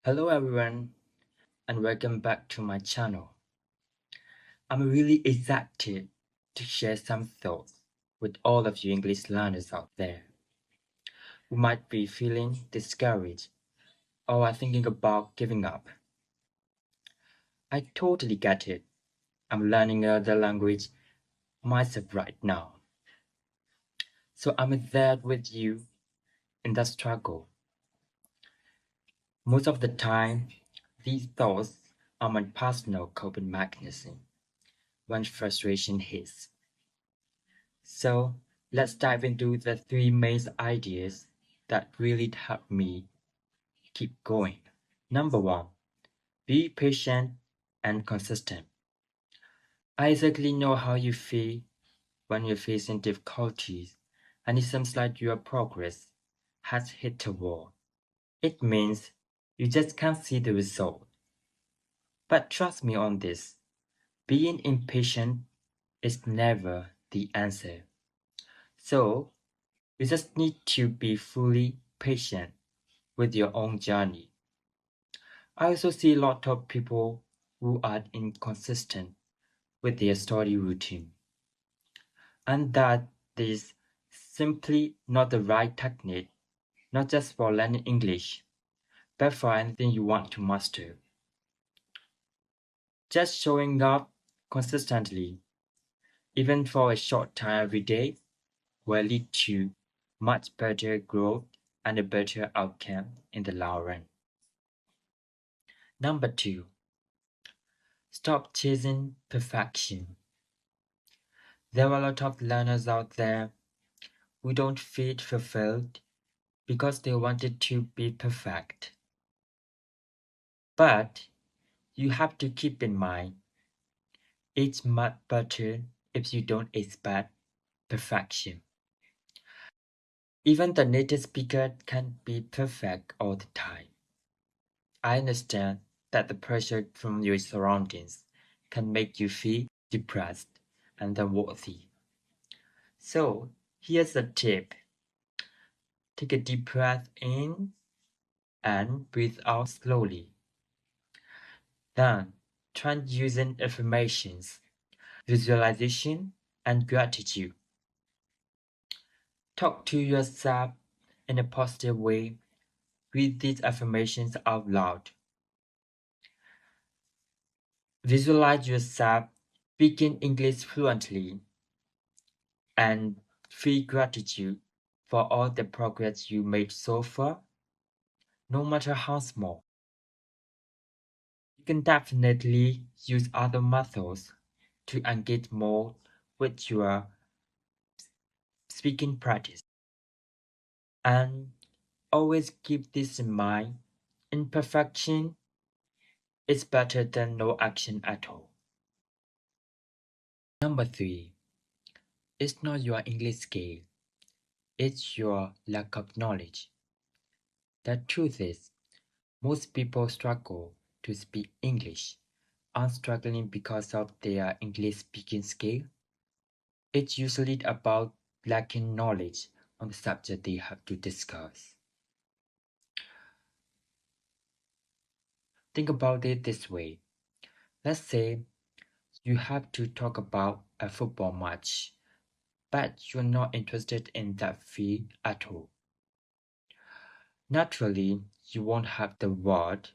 Hello everyone and welcome back to my channel. I'm really excited to share some thoughts with all of you English learners out there who might be feeling discouraged or are thinking about giving up. I totally get it. I'm learning another language myself right now. So I'm there with you in that struggle. Most of the time, these thoughts are my personal coping mechanism when frustration hits. So let's dive into the three main ideas that really help me keep going. Number one, be patient and consistent. I exactly know how you feel when you're facing difficulties and it seems like your progress has hit a wall. It means you just can't see the result. But trust me on this, being impatient is never the answer. So you just need to be fully patient with your own journey. I also see a lot of people who are inconsistent with their study routine, and that is simply not the right technique, not just for learning English, but for anything you want to master. Just showing up consistently, even for a short time every day, will lead to much better growth and a better outcome in the long run. Number two, stop chasing perfection. There are a lot of learners out there who don't feel fulfilled because they wanted to be perfect. But you have to keep in mind, it's much better if you don't expect perfection. Even the native speaker can't be perfect all the time. I understand that the pressure from your surroundings can make you feel depressed and unworthy. So, here's a tip. Take a deep breath in and breathe out slowly. Then, try using affirmations, visualization, and gratitude. Talk to yourself in a positive way. Read these affirmations out loud. Visualize yourself speaking English fluently and feel gratitude for all the progress you made so far, no matter how small. You can definitely use other methods to engage more with your speaking practice. And always keep this in mind, imperfection is better than no action at all. Number three, it's not your English skill, it's your lack of knowledge. The truth is, most people struggle to speak English aren't struggling because of their English speaking skill. It's usually about lacking knowledge on the subject they have to discuss. Think about it this way. Let's say you have to talk about a football match, but you're not interested in that field at all. Naturally, you won't have the word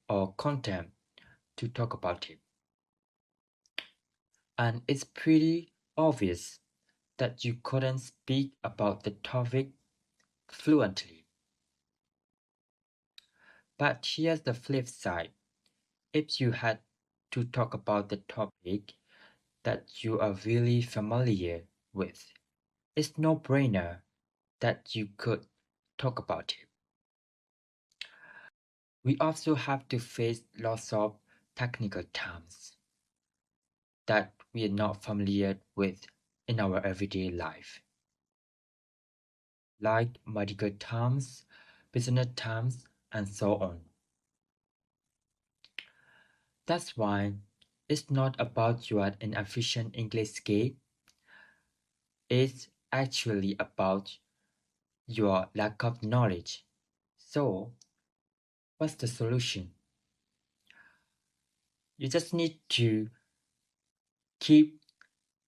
or content to talk about it. And it's pretty obvious that you couldn't speak about the topic fluently. But here's the flip side. If you had to talk about the topic that you are really familiar with, it's no-brainer that you could talk about it. We also have to face lots of technical terms that we are not familiar with in our everyday life, like medical terms, business terms, and so on. That's why it's not about your inefficient English skill, it's actually about your lack of knowledge. So, What's the solution? You just need to keep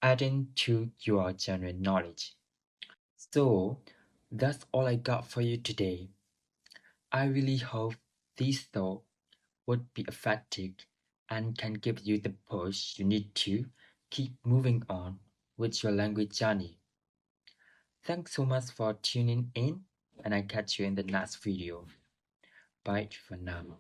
adding to your general knowledge. So, that's all I got for you today. I really hope this thought would be effective and can give you the push you need to keep moving on with your language journey. Thanks so much for tuning in, and I catch you in the next video. Bye for now.